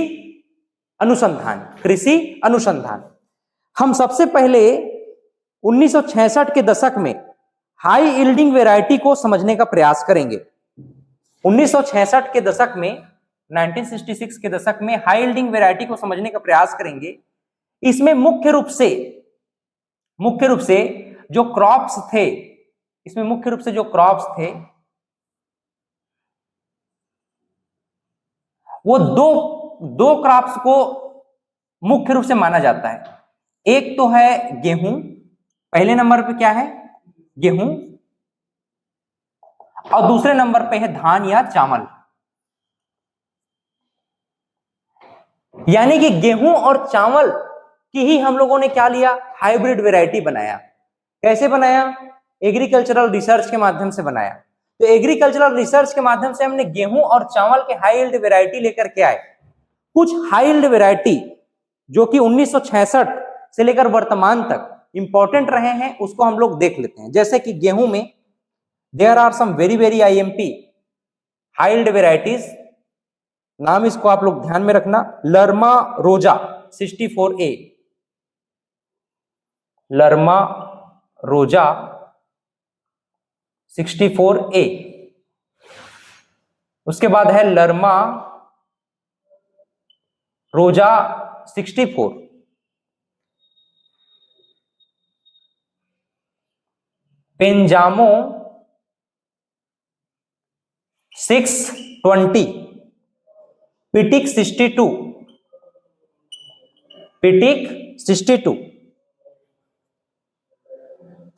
Speaker 1: अनुसंधान, कृषि अनुसंधान। हम सबसे पहले 1966 के दशक में हाई यील्डिंग वैरायटी को समझने का प्रयास करेंगे। 1966 के दशक में, 1966 के दशक में हाई यील्डिंग वैरायटी को समझने का प्रयास करेंगे। इसमें मुख्य रूप से जो क्रॉप्स थे, इसमें मुख्य रूप से जो क्रॉप्स थे वो दो क्रॉप्स को मुख्य रूप से माना जाता है। एक तो है गेहूं, पहले नंबर पे क्या है गेहूं, और दूसरे नंबर पे है धान या चावल। यानी कि गेहूं और चावल की ही हम लोगों ने क्या लिया, हाइब्रिड वैरायटी बनाया। कैसे बनाया, एग्रीकल्चरल रिसर्च के माध्यम से बनाया। तो एग्रीकल्चरल रिसर्च के माध्यम से हमने गेहूं और चावल के हाई यील्ड वैरायटी लेकर के आए। कुछ हाई यील्ड वैरायटी जो कि 1966 से लेकर वर्तमान तक इंपॉर्टेंट रहे हैं उसको हम लोग देख लेते हैं। जैसे कि गेहूं में there are some very very IMP high yield varieties, नाम इसको आप लोग ध्यान में रखना, लर्मा रोजा 64A, लर्मा रोजा 64A। उसके बाद है लर्मा रोजा 64, पेंजामो 620, पिटिक 62, पिटिक 62,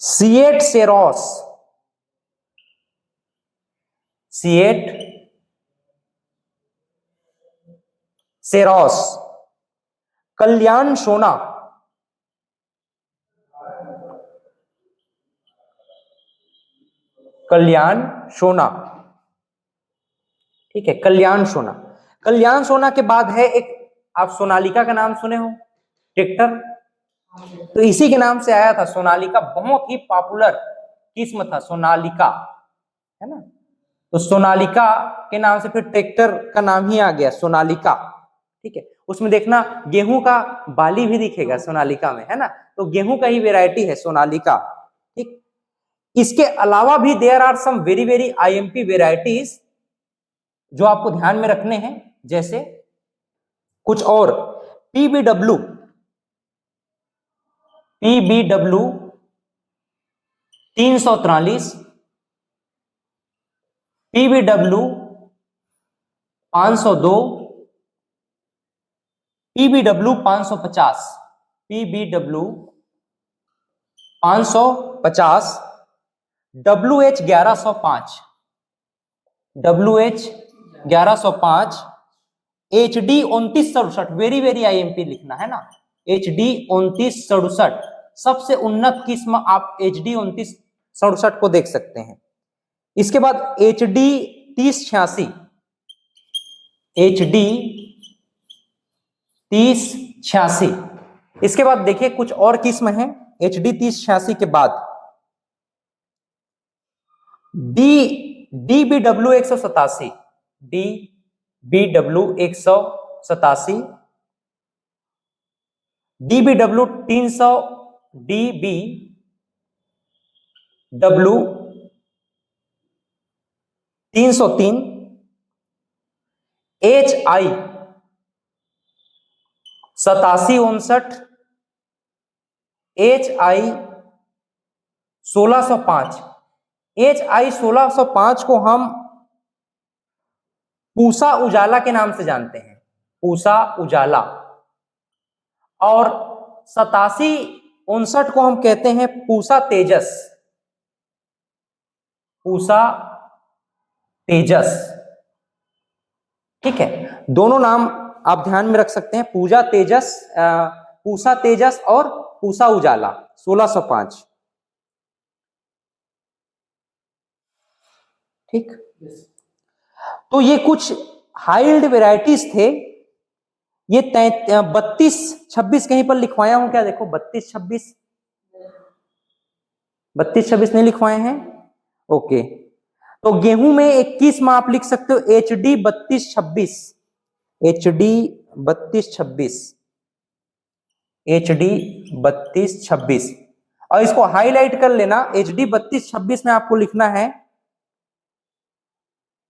Speaker 1: C8 सेरोस, C8 सेरोस, कल्याण सोना, कल्याण सोना, ठीक है, कल्याण सोना। कल्याण सोना के बाद है एक, आप सोनालिका का नाम सुने हो, ट्रैक्टर, तो इसी के नाम से आया था सोनालिका, बहुत ही पॉपुलर किस्म था सोनालिका, है ना। तो सोनालिका के नाम से फिर ट्रैक्टर का नाम ही आ गया सोनालिका, ठीक है। उसमें देखना गेहूं का बाली भी दिखेगा सोनालिका में, है ना, तो गेहूं का ही वेराइटी है सोनालिका, ठीक। इसके अलावा भी there are some very very IMP varieties जो आपको ध्यान में रखने हैं, जैसे कुछ और PBW 343, PBW 502, PBW 550, PBW 550, WH 1105, WH 1105, HD 2967, very very IMP लिखना है ना, HD 2967 सबसे उन्नत किस्म, आप HD 2967 को देख सकते हैं। इसके बाद HD 3086, HD 3086। इसके बाद देखिए कुछ और किस्म है HD 3086 के बाद, DBW 187, DBW 187, DBW 300, DBW 303, HI 8759, HI 1605। HI 1605 को हम पूसा उजाला के नाम से जानते हैं, पूसा उजाला। और 8759 को हम कहते हैं पूसा तेजस, पूसा तेजस। ठीक है, दोनों नाम आप ध्यान में रख सकते हैं, पूजा तेजस, पूसा तेजस और पूसा उजाला 1605। ठीक, तो ये कुछ हाइल्ड वेराइटीज थे। ये 32-26 कहीं पर लिखवाया हूं क्या? देखो 32-26 नहीं लिखवाए हैं। ओके, तो गेहूं में 21 में आप लिख सकते हो HD 32-26, HD 32-26, HD 32-26। और इसको हाईलाइट कर लेना, HD 32-26 में आपको लिखना है,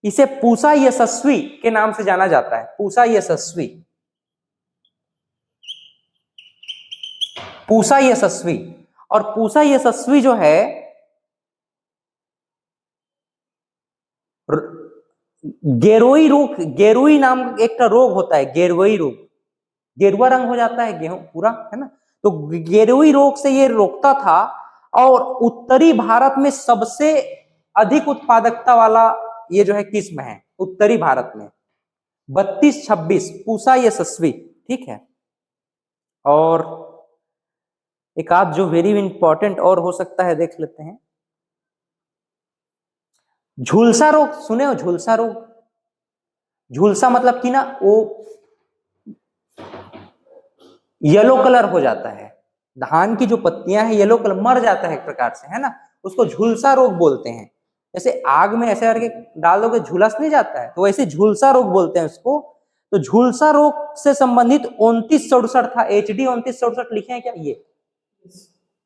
Speaker 1: इसे पूसा यशस्वी के नाम से जाना जाता है, पूसा यशस्वी, पूसा यशस्वी। और पूसा यशस्वी जो है गेरुई रोग, गेरुई नाम एक का रोग होता है, गेरुई रोग, गेरुआ रंग हो जाता है गेहूं पूरा, है ना। तो गेरुई रोग से ये रोकता था। और उत्तरी भारत में सबसे अधिक उत्पादकता वाला ये जो है किस्म है उत्तरी भारत में, 32-26 पूसा यशस्वी। ठीक है, और एक आध जो वेरी इंपॉर्टेंट और हो सकता है देख लेते हैं। झुलसा रोग सुने हो? झुलसा रोग, झुलसा मतलब कि ना वो येलो कलर हो जाता है, धान की जो पत्तियां हैं येलो कलर, मर जाता है एक प्रकार से, है ना, उसको झुलसा रोग बोलते हैं। जैसे आग में ऐसे करके डाल दोगे झुलस नहीं जाता है, तो वैसे झुलसा रोग बोलते हैं उसको। तो झुलसा रोग से संबंधित 2967 था, HD 2967 लिखे हैं क्या? ये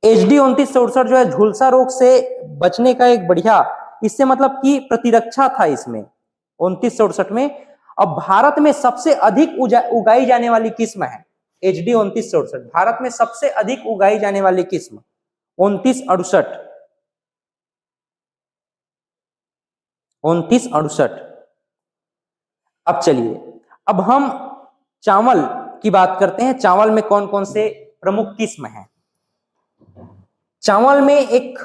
Speaker 1: HD 2967 जो है झुलसा रोग से बचने का एक बढ़िया, इससे मतलब कि प्रतिरक्षा था इसमें 2967 में। अब भारत में सबसे अधिक उगाई जाने वाली किस्म है HD 2968, भारत में सबसे अधिक उगाई जाने वाली किस्म 2968, 2968। अब चलिए, अब हम चावल की बात करते हैं। चावल में कौन कौन से प्रमुख किस्म हैं? चावल में एक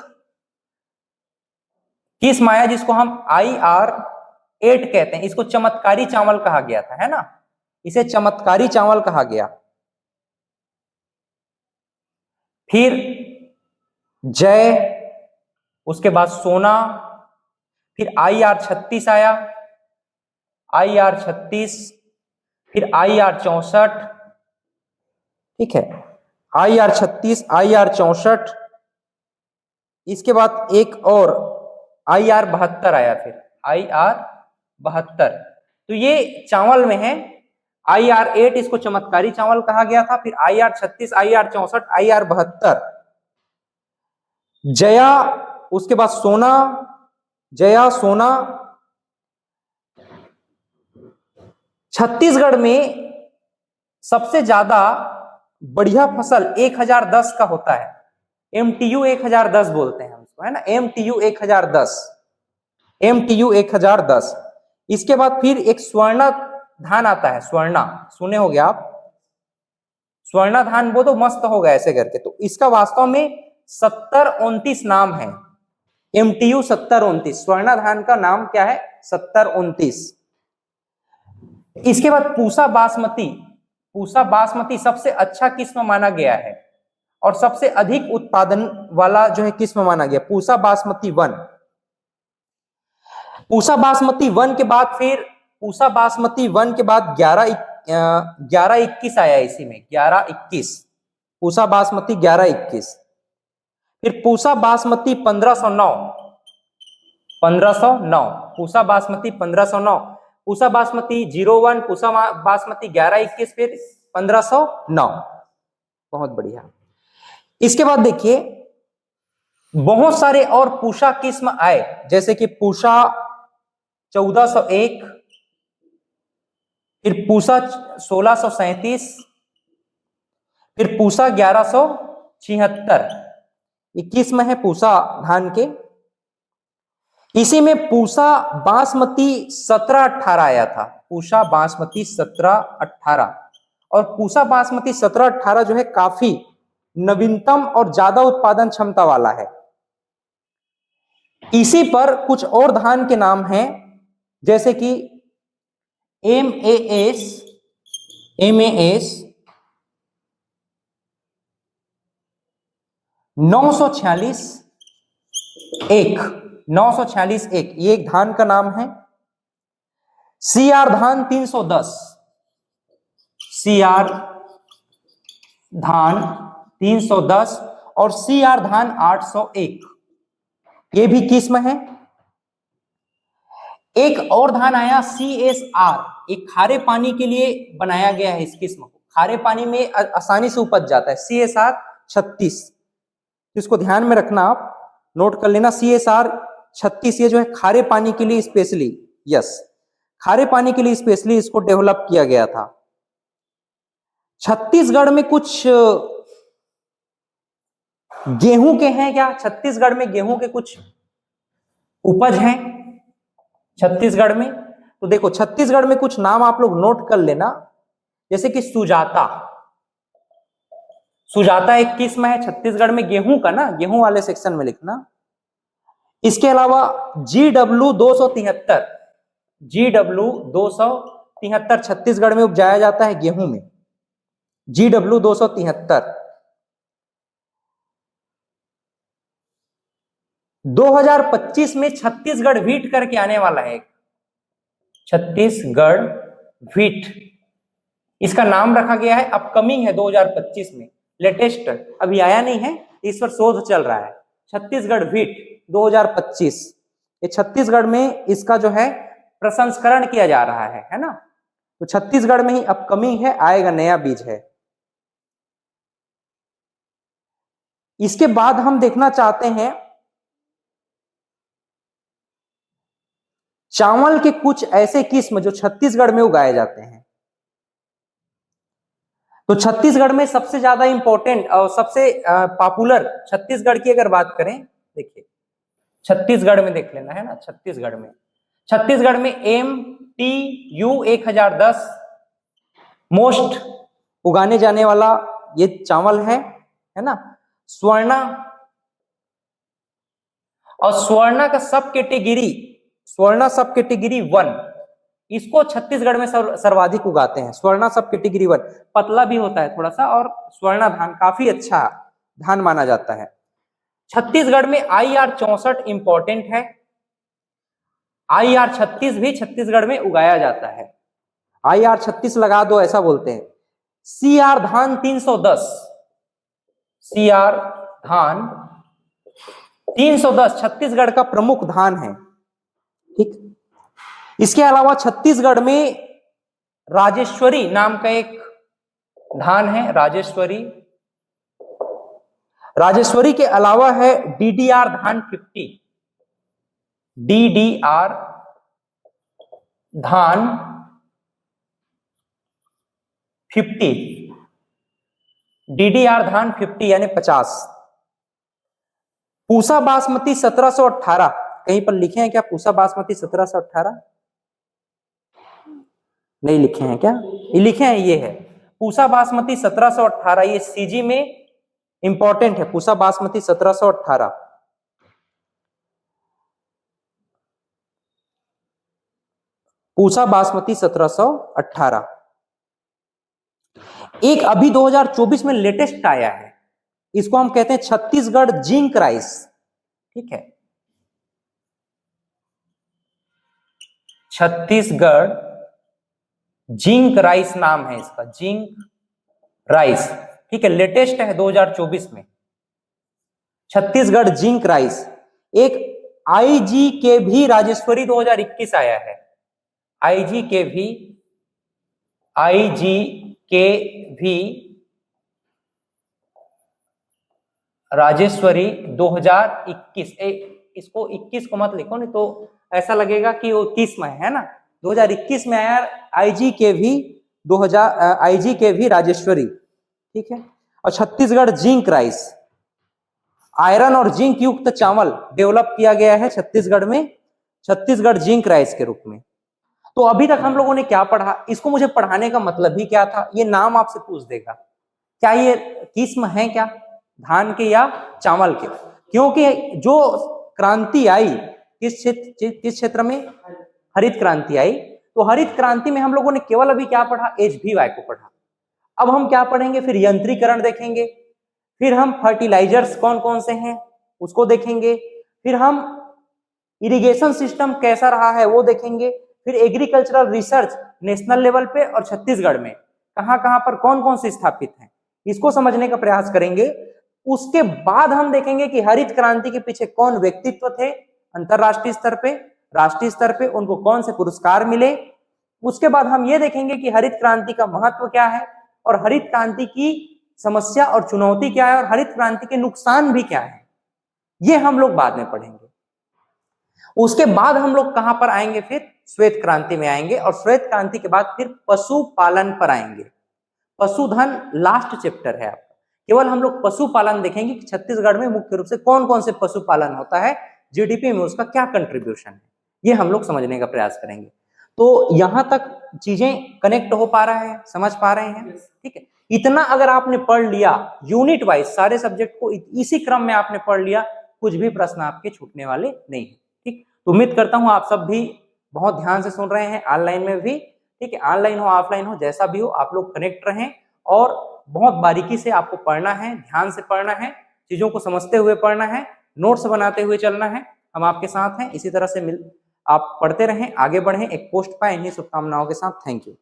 Speaker 1: किस्म आया जिसको हम IR8 कहते हैं, इसको चमत्कारी चावल कहा गया था, है ना, इसे चमत्कारी चावल कहा गया। फिर जय, उसके बाद सोना, फिर IR36 आया, IR36, फिर IR64। ठीक है, IR36, IR64, इसके बाद एक और IR72 आया, फिर IR72। तो ये चावल में है। IR8 इसको चमत्कारी चावल कहा गया था, फिर IR36, IR64, IR72। जया, उसके बाद सोना, जया, सोना। छत्तीसगढ़ में सबसे ज्यादा बढ़िया फसल 1010 का होता है, MTU 1010 बोलते हैं उसको, है ना, MTU 1010, MTU 1010। इसके बाद फिर एक स्वर्णा धान आता है, स्वर्णा सुने होंगे आप, स्वर्णा धान वो तो मस्त होगा ऐसे करके। तो इसका वास्तव में 7029 नाम है, MTU 7029, स्वर्णा धान का नाम क्या है? 7029। इसके बाद पूसा बासमती, पूसा बासमती सबसे अच्छा किस्म माना गया है और सबसे अधिक उत्पादन वाला जो है किस्म माना गया, पूसा बासमती 1। पूसा बासमती 1 के बाद फिर पूसा बासमती 1 के बाद 1121 आया, इसी में 1121, पूसा बासमती 1121। फिर पूसा बासमती 1509, 1509, पूसा बासमती 1509, पूसा बासमती 01, पूसा बासमती 1121, फिर 1509। बहुत बढ़िया। इसके बाद देखिए बहुत सारे और पूषा किस्म आए, जैसे कि पूषा 1401, फिर पूषा 1637, फिर पूषा 1176, ये किस्म है पूषा धान के। इसी में पूषा बासमती 1718 आया था, पूषा बासमती 1718, और पूषा बासमती 1718 जो है काफी नवीनतम और ज्यादा उत्पादन क्षमता वाला है। इसी पर कुछ और धान के नाम हैं, जैसे कि MAS 946 एक, 946 एक, ये एक धान का नाम है। CR धान 310, CR धान 310 और CR धान 801, ये भी किस्म है। एक और धान आया CSR, एक खारे पानी के लिए बनाया गया है इस किस्म को, खारे पानी में आसानी से उपज जाता है। CSR 36, इसको ध्यान में रखना, आप नोट कर लेना। CSR 36 ये जो है खारे पानी के लिए स्पेशली, यस, खारे पानी के लिए स्पेशली इसको डेवलप किया गया था। छत्तीसगढ़ में कुछ गेहूं के हैं क्या? छत्तीसगढ़ में गेहूं के कुछ उपज हैं छत्तीसगढ़ में। तो देखो छत्तीसगढ़ में कुछ नाम आप लोग नोट कर लेना, जैसे कि सुजाता, सुजाता एक किस्म है छत्तीसगढ़ में गेहूं का ना, गेहूं वाले सेक्शन में लिखना। इसके अलावा GW 273, GW 273 छत्तीसगढ़ में उपजाया जाता है गेहूं में, GW 273। 2025 में छत्तीसगढ़ व्हीट करके आने वाला है, छत्तीसगढ़ व्हीट, इसका नाम रखा गया है, अपकमिंग है 2025 में, लेटेस्ट अभी आया नहीं है, इस पर शोध चल रहा है। छत्तीसगढ़ व्हीट 2025, ये छत्तीसगढ़ में इसका जो है प्रसंस्करण किया जा रहा है ना, तो छत्तीसगढ़ में ही अपकमिंग है, आएगा, नया बीज है। इसके बाद हम देखना चाहते हैं चावल के कुछ ऐसे किस्म जो छत्तीसगढ़ में उगाए जाते हैं। तो छत्तीसगढ़ में सबसे ज्यादा इंपॉर्टेंट और सबसे पॉपुलर छत्तीसगढ़ की अगर बात करें, देखिए छत्तीसगढ़ में देख लेना है ना, छत्तीसगढ़ में MTU 1010 मोस्ट उगाने जाने वाला ये चावल है ना। स्वर्णा, और स्वर्णा का सब कैटेगरी, स्वर्णा सब कैटेगरी 1, इसको छत्तीसगढ़ में सर्वाधिक उगाते हैं। स्वर्णा सब कैटेगरी 1 पतला भी होता है थोड़ा सा, और स्वर्णा धान काफी अच्छा धान माना जाता है। छत्तीसगढ़ में IR 64 इंपॉर्टेंट है, IR 36 भी छत्तीसगढ़ में उगाया जाता है, IR 36 लगा दो ऐसा बोलते हैं। CR धान 310, CR धान 310 छत्तीसगढ़ का प्रमुख धान है, ठीक। इसके अलावा छत्तीसगढ़ में राजेश्वरी नाम का एक धान है, राजेश्वरी के अलावा है DDR धान 50, DDR धान 50, DDR धान 50 यानी 50। पूसा बासमती 1718, कहीं पर लिखे हैं क्या पूसा बासमती 1718? नहीं लिखे हैं क्या? ये लिखे हैं, ये है पूसा बासमती 1718, ये CG में इंपॉर्टेंट है, पूसा बासमती 1718। पूसा बासमती 1718। एक अभी 2024 में लेटेस्ट आया है, इसको हम कहते हैं छत्तीसगढ़ जिंक राइस, ठीक है, छत्तीसगढ़ जिंक राइस नाम है इसका, जिंक राइस, ठीक है, लेटेस्ट है 2024 में, छत्तीसगढ़ जिंक राइस। एक IGKV राजेश्वरी 2021 आया है, IGKV राजेश्वरी 2021, इसको 21 को मत लिखो, नहीं तो ऐसा लगेगा कि वो 21 में है ना। 2021 में आया आईजी के भी राजेश्वरी, ठीक है। और छत्तीसगढ़ जिंक राइस, आयरन और जिंक युक्त चावल डेवलप किया गया है छत्तीसगढ़ में, छत्तीसगढ़ जिंक राइस के रूप में। तो अभी तक हम लोगों ने क्या पढ़ा, इसको मुझे पढ़ाने का मतलब ही क्या था, ये नाम आपसे पूछ देगा, क्या ये किस्म है क्या धान के या चावल के? क्योंकि जो क्रांति आई किस क्षेत्र में, हरित क्रांति आई, तो हरित क्रांति में हम लोगों ने केवल अभी क्या पढ़ा, HBY को पढ़ा। अब हम क्या पढ़ेंगे, फिर यंत्रीकरण देखेंगे, फिर हम फर्टिलाइजर्स कौन कौन से हैं उसको देखेंगे, फिर हम इरिगेशन सिस्टम कैसा रहा है वो देखेंगे, फिर एग्रीकल्चरल रिसर्च नेशनल लेवल पे और छत्तीसगढ़ में कहां पर कौन कौन से स्थापित हैं, इसको समझने का प्रयास करेंगे। उसके बाद हम देखेंगे कि हरित क्रांति के पीछे कौन व्यक्तित्व थे, अंतरराष्ट्रीय स्तर पे, राष्ट्रीय स्तर पे उनको कौन से पुरस्कार मिले। उसके बाद हम ये देखेंगे कि हरित क्रांति का महत्व क्या है और हरित क्रांति की समस्या और चुनौती क्या है और हरित क्रांति के नुकसान भी क्या है, ये हम लोग बाद में पढ़ेंगे। उसके बाद हम लोग कहां पर आएंगे, फिर श्वेत क्रांति में आएंगे और श्वेत क्रांति के बाद फिर पशुपालन पर आएंगे। पशुधन लास्ट चैप्टर है आपका, केवल हम लोग पशुपालन देखेंगे कि छत्तीसगढ़ में मुख्य रूप से कौन कौन से पशुपालन होता है, जीडीपी में उसका क्या कंट्रीब्यूशन है, ये हम लोग समझने का प्रयास करेंगे। तो यहां तक चीजें कनेक्ट हो पा रहा है, समझ पा रहे हैं, ठीक है। इतना अगर आपने पढ़ लिया यूनिट वाइज सारे सब्जेक्ट को इसी क्रम में आपने पढ़ लिया, कुछ भी प्रश्न आपके छूटने वाले नहीं है, ठीक। तो उम्मीद करता हूं आप सब भी बहुत ध्यान से सुन रहे हैं, ऑनलाइन में भी, ठीक है। ऑनलाइन हो ऑफलाइन हो जैसा भी हो, आप लोग कनेक्ट रहें और बहुत बारीकी से आपको पढ़ना है, ध्यान से पढ़ना है, चीजों को समझते हुए पढ़ना है, नोट्स बनाते हुए चलना है। हम आपके साथ हैं, इसी तरह से आप पढ़ते रहें, आगे बढ़ें, एक पोस्ट पाए, इन्हीं शुभकामनाओं के साथ। Thank you.